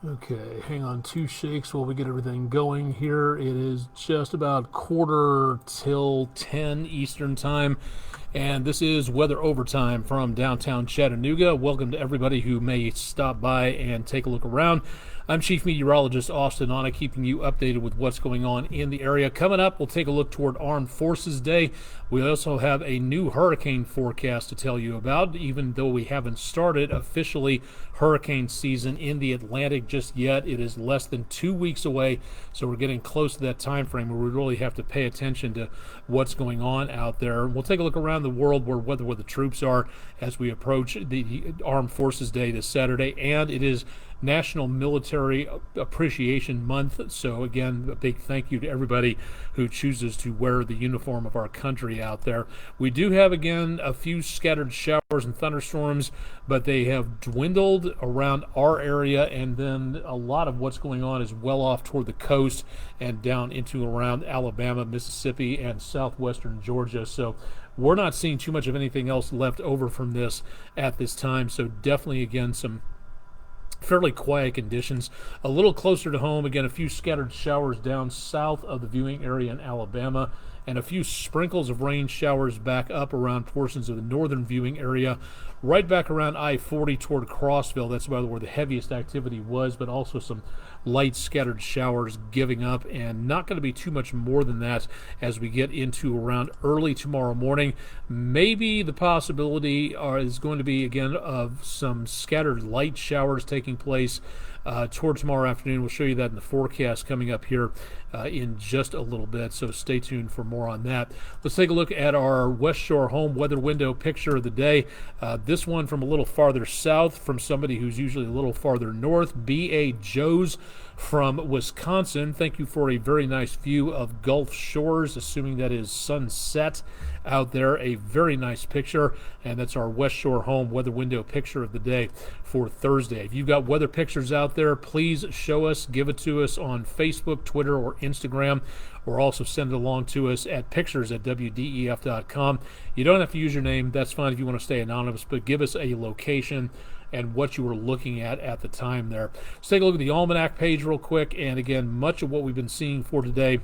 Okay, hang on 2 shakes while we get everything going here. It is just about quarter till 10 Eastern Time, and this is Weather Overtime from downtown Chattanooga. Welcome to everybody who may stop by and take a look around. I'm Chief Meteorologist Austen Onek, keeping you updated with what's going on in the area. Coming up, we'll take a look toward Armed Forces Day. We also have a new hurricane forecast to tell you about, even though we haven't started officially hurricane season in the Atlantic just yet. It is less than 2 weeks away, so we're getting close to that time frame where we really have to pay attention to what's going on out there. We'll take a look around the world where the troops are as we approach the Armed Forces Day this Saturday, and it is National Military Appreciation Month. So again, a big thank you to everybody who chooses to wear the uniform of our country out there. We do have, again, a few scattered showers and thunderstorms, but they have dwindled around our area, and then a lot of what's going on is well off toward the coast and down into around Alabama, Mississippi, and southwestern Georgia. So we're not seeing too much of anything else left over from this at this time. So definitely, again, some fairly quiet conditions. A little closer to home, again, a few scattered showers down south of the viewing area in Alabama, and a few sprinkles of rain showers back up around portions of the northern viewing area, right back around I-40 toward Crossville. That's about where the heaviest activity was, but also some light scattered showers giving up, and not going to be too much more than that as we get into around early tomorrow morning. Maybe the possibility is going to be, again, of some scattered light showers taking place toward tomorrow afternoon. We'll show you that in the forecast coming up here in just a little bit, so stay tuned for more on that. Let's take a look at our West Shore home weather window picture of the day. This one from a little farther south, from somebody who's usually a little farther north, B.A. Joes from Wisconsin. Thank you for a very nice view of Gulf Shores, assuming that is sunset out there. A very nice picture, and that's our West Shore home weather window picture of the day for Thursday. If you've got weather pictures out there, please show us, give it to us on Facebook, Twitter, or Instagram, or also send it along to us at pictures@wdef.com. You don't have to use your name. That's fine if you want to stay anonymous, but give us a location and what you were looking at the time there. Let's take a look at the Almanac page real quick, and again, much of what we've been seeing for today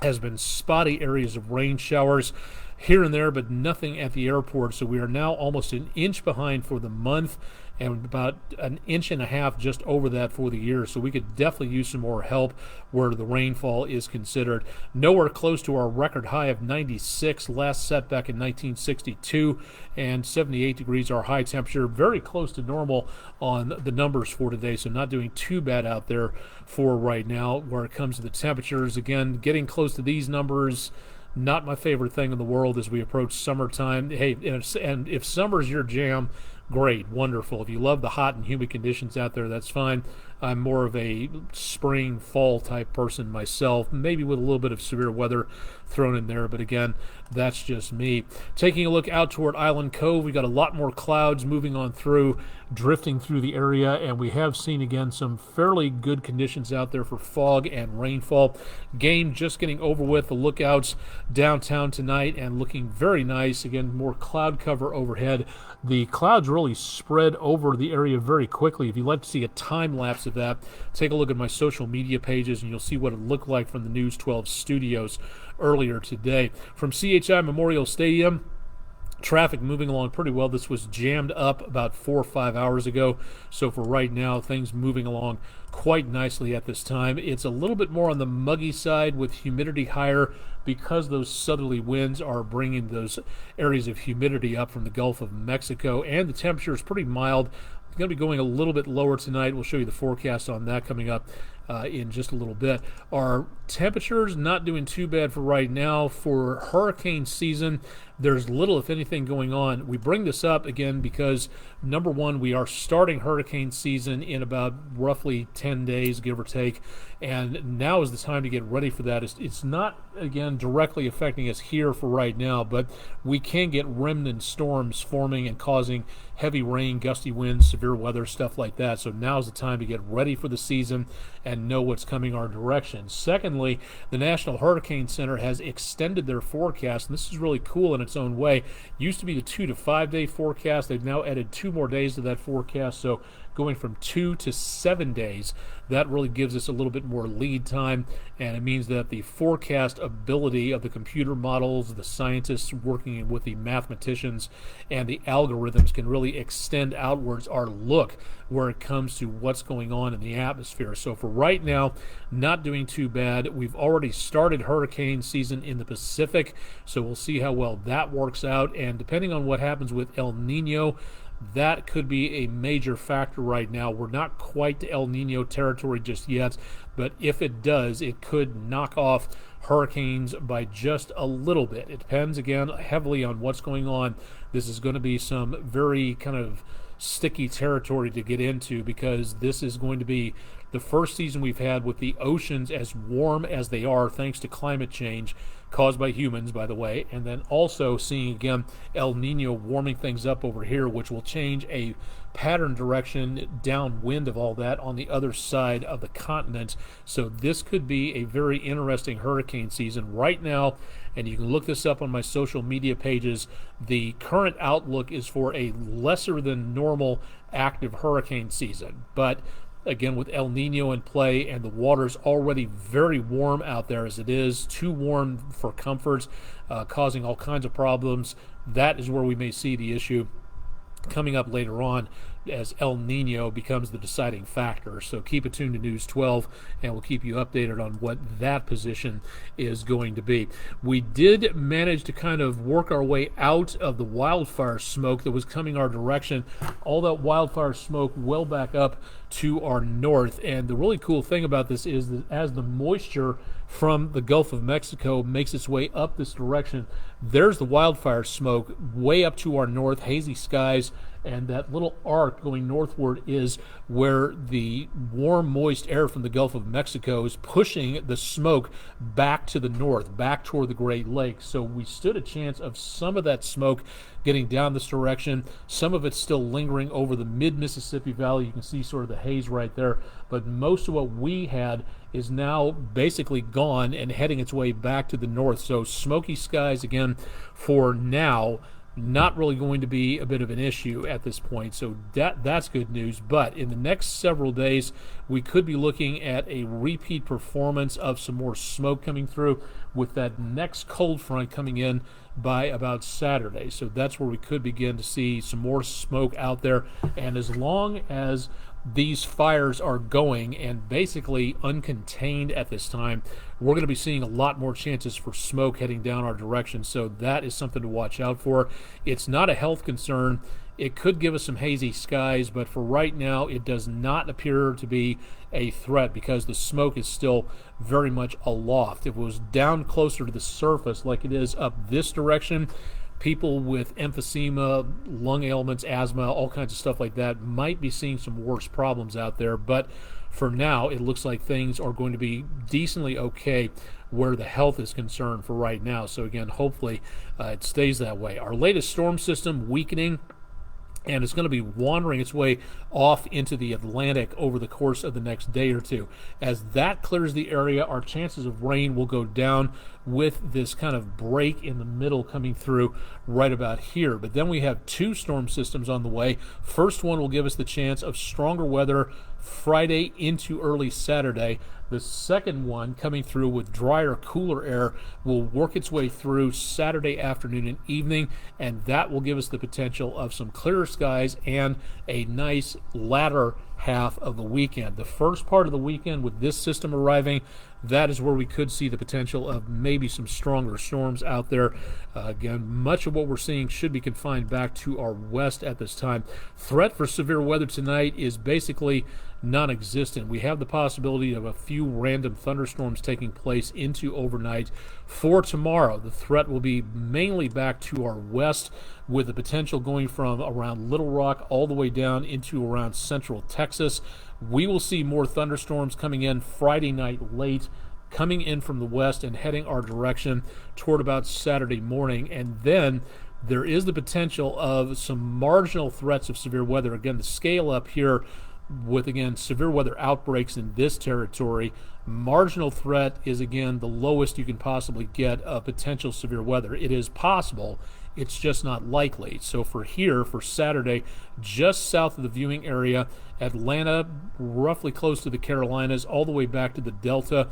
has been spotty areas of rain showers here and there, but nothing at the airport. So we are now almost an inch behind for the month, and about an inch and a half just over that for the year. So we could definitely use some more help where the rainfall is considered. Nowhere close to our record high of 96, last set back in 1962, and 78 degrees our high temperature. Very close to normal on the numbers for today, so not doing too bad out there for right now where it comes to the temperatures. Again, getting close to these numbers, not my favorite thing in the world as we approach summertime. Hey, and if summer's your jam, great, wonderful. If you love the hot and humid conditions out there, that's fine. I'm more of a spring, fall type person myself, maybe with a little bit of severe weather thrown in there, but again, that's just me. Taking a look out toward Island Cove, we got a lot more clouds moving on through, drifting through the area, and we have seen, again, some fairly good conditions out there for fog and rainfall. Game just getting over with. The lookouts downtown tonight and looking very nice. Again, more cloud cover overhead. The clouds really spread over the area very quickly. If you'd like to see a time lapse of that, take a look at my social media pages and you'll see what it looked like from the News 12 studios earlier today. From CHI Memorial Stadium, traffic moving along pretty well. This was jammed up about 4 or 5 hours ago. So for right now, things moving along quite nicely at this time. It's a little bit more on the muggy side with humidity higher because those southerly winds are bringing those areas of humidity up from the Gulf of Mexico, and the temperature is pretty mild. It's going to be going a little bit lower tonight. We'll show you the forecast on that coming up in just a little bit. Our temperatures not doing too bad for right now. For hurricane season, there's little, if anything, going on. We bring this up again because, number one, we are starting hurricane season in about roughly 10 days, give or take, and now is the time to get ready for that. It's not, again, directly affecting us here for right now, but we can get remnant storms forming and causing heavy rain, gusty winds, severe weather, stuff like that. So now's the time to get ready for the season and know what's coming our direction. Secondly, the National Hurricane Center has extended their forecast, and this is really cool in its own way. Used to be the 2 to 5 day forecast. They've now added 2 more days to that forecast, so going from 2 to 7 days. That really gives us a little bit more lead time, and it means that the forecast ability of the computer models, the scientists working with the mathematicians, and the algorithms can really extend outwards our look where it comes to what's going on in the atmosphere. So for right now, not doing too bad. We've already started hurricane season in the Pacific, so we'll see how well that works out, and depending on what happens with El Nino, that could be a major factor right now. We're not quite to El Nino territory just yet, but if it does, it could knock off hurricanes by just a little bit. It depends, again, heavily on what's going on. This is going to be some very kind of sticky territory to get into, because this is going to be the first season we've had with the oceans as warm as they are, thanks to climate change caused by humans, by the way, and then also seeing again El Nino warming things up over here, which will change a pattern direction downwind of all that on the other side of the continent. So this could be a very interesting hurricane season right now, and you can look this up on my social media pages. The current outlook is for a lesser than normal active hurricane season, but again, with El Nino in play and the water's already very warm out there as it is, too warm for comfort, causing all kinds of problems, that is where we may see the issue coming up later on as El Nino becomes the deciding factor. So keep it tuned to News 12, and we'll keep you updated on what that position is going to be. We did manage to kind of work our way out of the wildfire smoke that was coming our direction. All that wildfire smoke well back up to our north, and the really cool thing about this is that as the moisture from the Gulf of Mexico makes its way up this direction, there's the wildfire smoke way up to our north, hazy skies, and that little arc going northward is where the warm, moist air from the Gulf of Mexico is pushing the smoke back to the north, back toward the Great Lakes. So we stood a chance of some of that smoke getting down this direction. Some of it's still lingering over the mid-Mississippi Valley. You can see sort of the haze right there, but most of what we had is now basically gone and heading its way back to the north. So smoky skies again for now, not really going to be a bit of an issue at this point. So that's good news. But in the next several days, we could be looking at a repeat performance of some more smoke coming through, with that next cold front coming in by about Saturday. So that's where we could begin to see some more smoke out there. And as long as these fires are going and basically uncontained at this time, we're going to be seeing a lot more chances for smoke heading down our direction. So that is something to watch out for. It's not a health concern. It could give us some hazy skies, but for right now, it does not appear to be a threat because the smoke is still very much aloft. If it was down closer to the surface like it is up this direction, people with emphysema, lung ailments, asthma, all kinds of stuff like that might be seeing some worse problems out there. But for now, it looks like things are going to be decently okay where the health is concerned for right now. So again, hopefully it stays that way. Our latest storm system weakening, and it's going to be wandering its way off into the Atlantic over the course of the next day or two. As that clears the area, our chances of rain will go down with this kind of break in the middle coming through right about here. But then we have two storm systems on the way. First one will give us the chance of stronger weather Friday into early Saturday. The second one, coming through with drier, cooler air, will work its way through Saturday afternoon and evening, and that will give us the potential of some clearer skies and a nice latter half of the weekend. The first part of the weekend with this system arriving, that is where we could see the potential of maybe some stronger storms out there. Again, much of what we're seeing should be confined back to our west at this time. Threat for severe weather tonight is basically non-existent. We have the possibility of a few random thunderstorms taking place into overnight. For tomorrow, the threat will be mainly back to our west, with the potential going from around Little Rock all the way down into around central Texas. We will see more thunderstorms coming in Friday night late, coming in from the west and heading our direction toward about Saturday morning. And then there is the potential of some marginal threats of severe weather. Again, the scale up here with, again, severe weather outbreaks in this territory. Marginal threat is, again, the lowest you can possibly get of potential severe weather. It is possible it's just not likely. So for here, for Saturday, just south of the viewing area, Atlanta, roughly close to the Carolinas, all the way back to the Delta,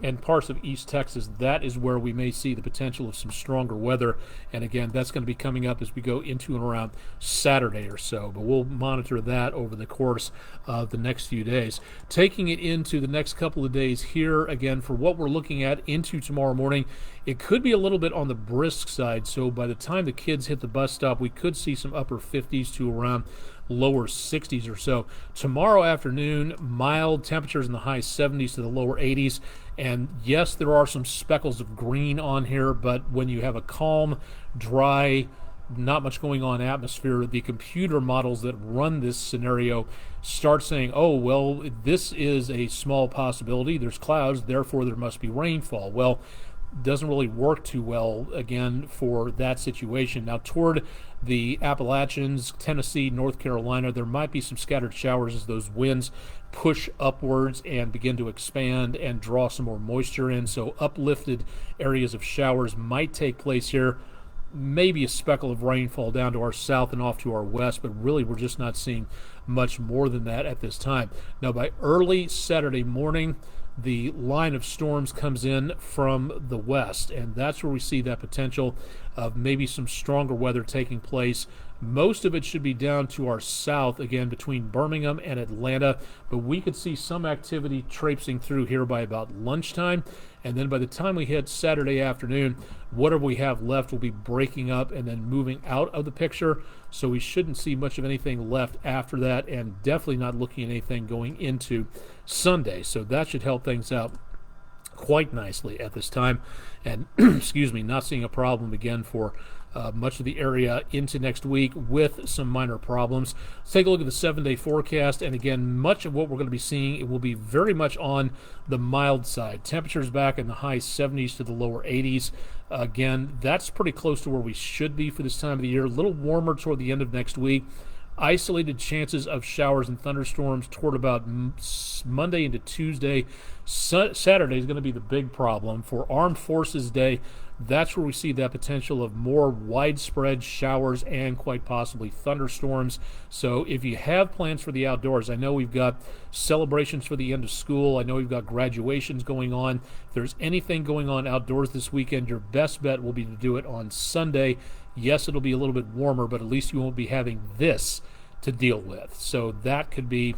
and parts of East Texas, that is where we may see the potential of some stronger weather. And again, that's going to be coming up as we go into and around Saturday or so. But we'll monitor that over the course of the next few days. Taking it into the next couple of days here, again, for what we're looking at into tomorrow morning, it could be a little bit on the brisk side. So by the time the kids hit the bus stop, we could see some upper 50s to around lower 60s or so. Tomorrow afternoon, mild temperatures in the high 70s to the lower 80s. And yes, there are some speckles of green on here, but when you have a calm, dry, not much going on atmosphere, the computer models that run this scenario start saying, oh, well, this is a small possibility. There's clouds, therefore there must be rainfall. Well, doesn't really work too well, again, for that situation. Now, toward the Appalachians, Tennessee, North Carolina, there might be some scattered showers as those winds push upwards and begin to expand and draw some more moisture in. So uplifted areas of showers might take place here. Maybe a speckle of rainfall down to our south and off to our west, but really we're just not seeing much more than that at this time. Now, by early Saturday morning, the line of storms comes in from the west, and that's where we see that potential of maybe some stronger weather taking place. Most of it should be down to our south, again, between Birmingham and Atlanta, but we could see some activity traipsing through here by about lunchtime, and then by the time we hit Saturday afternoon, whatever we have left will be breaking up and then moving out of the picture, so we shouldn't see much of anything left after that, and definitely not looking at anything going into Sunday. So that should help things out quite nicely at this time, and excuse me, not seeing a problem again for much of the area into next week with some minor problems. Let's take a look at the 7-day forecast, and again, much of what we're going to be seeing, it will be very much on the mild side. Temperatures back in the high 70s to the lower 80s. Again, that's pretty close to where we should be for this time of the year. A little warmer toward the end of next week. Isolated chances of showers and thunderstorms toward about Monday into Tuesday. Saturday is going to be the big problem. For Armed Forces Day, that's where we see that potential of more widespread showers and quite possibly thunderstorms. So if you have plans for the outdoors, I know we've got celebrations for the end of school. I know we've got graduations going on. If there's anything going on outdoors this weekend, your best bet will be to do it on Sunday. Yes, it'll be a little bit warmer, but at least you won't be having this to deal with. So that could be,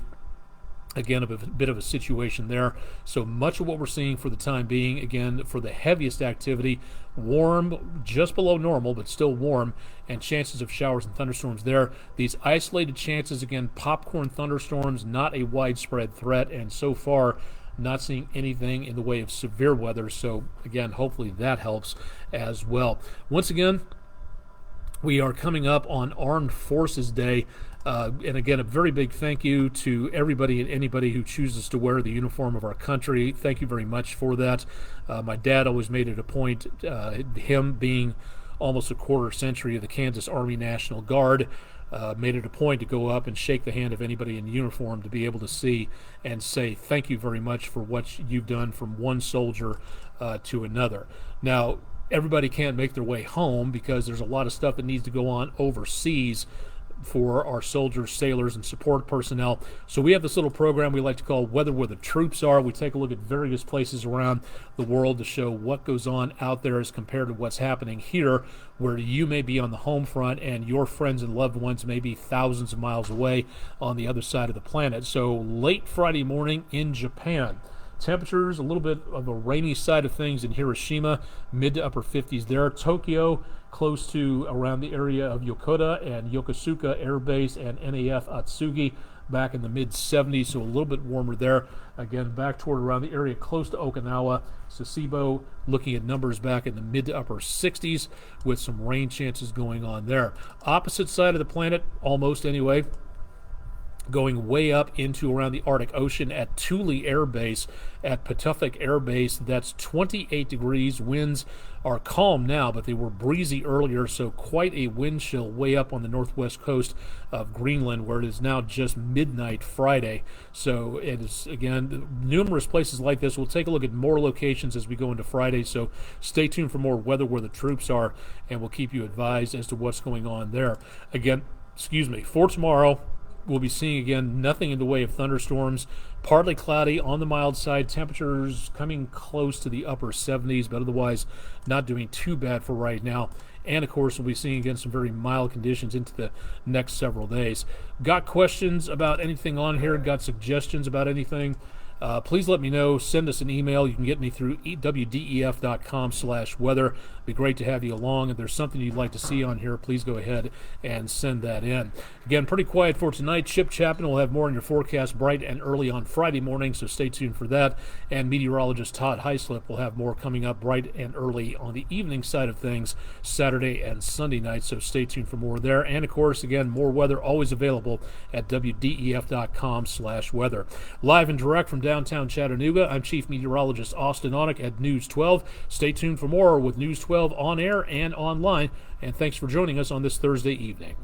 again, a bit of a situation there. So much of what we're seeing for the time being, again, for the heaviest activity, warm, just below normal, but still warm, and chances of showers and thunderstorms there. These isolated chances, again, popcorn thunderstorms, not a widespread threat, and so far, not seeing anything in the way of severe weather. So, again, hopefully that helps as well. Once again, we are coming up on Armed Forces Day. And again, a very big thank you to everybody and anybody who chooses to wear the uniform of our country. Thank you very much for that. My dad always made it a point, him being almost a quarter century of the Kansas Army National Guard, made it a point to go up and shake the hand of anybody in uniform to be able to see and say thank you very much for what you've done from one soldier to another. Now, everybody can't make their way home because there's a lot of stuff that needs to go on overseas for our soldiers, sailors, and support personnel. So we have this little program we like to call Weather Where the Troops Are. We take a look at various places around the world to show what goes on out there as compared to what's happening here, where you may be on the home front and your friends and loved ones may be thousands of miles away on the other side of the planet. So late Friday morning in Japan, temperatures, a little bit of a rainy side of things in Hiroshima, mid to upper 50s there. Tokyo, close to around the area of Yokota and Yokosuka Air Base and NAF Atsugi, back in the mid 70s, so a little bit warmer there. Again, back toward around the area close to Okinawa, Sasebo, looking at numbers back in the mid to upper 60s with some rain chances going on there. Opposite side of the planet, almost anyway, going way up into around the Arctic Ocean at Thule Air Base, at Patuxent Air Base. That's 28 degrees. Winds are calm now, but they were breezy earlier, so quite a wind chill way up on the northwest coast of Greenland, where it is now just midnight Friday. So it is, again, numerous places like this. We'll take a look at more locations as we go into Friday, so stay tuned for more weather where the troops are, and we'll keep you advised as to what's going on there. Again, for tomorrow, we'll be seeing, again, nothing in the way of thunderstorms. Partly cloudy on the mild side. Temperatures coming close to the upper 70s, but otherwise not doing too bad for right now. And, of course, we'll be seeing, again, some very mild conditions into the next several days. Got questions about anything on here? Got suggestions about anything? Please let me know. Send us an email. You can get me through wdef.com/weather. Be great to have you along. If there's something you'd like to see on here, please go ahead and send that in. Again, pretty quiet for tonight. Chip Chapman will have more in your forecast bright and early on Friday morning, so stay tuned for that. And meteorologist Todd Heislip will have more coming up bright and early on the evening side of things Saturday and Sunday night, so stay tuned for more there. And, of course, again, more weather always available at wdef.com/weather. Live and direct from downtown Chattanooga, I'm Chief Meteorologist Austen Onek at News 12. Stay tuned for more with News 12 on air and online, and thanks for joining us on this Thursday evening.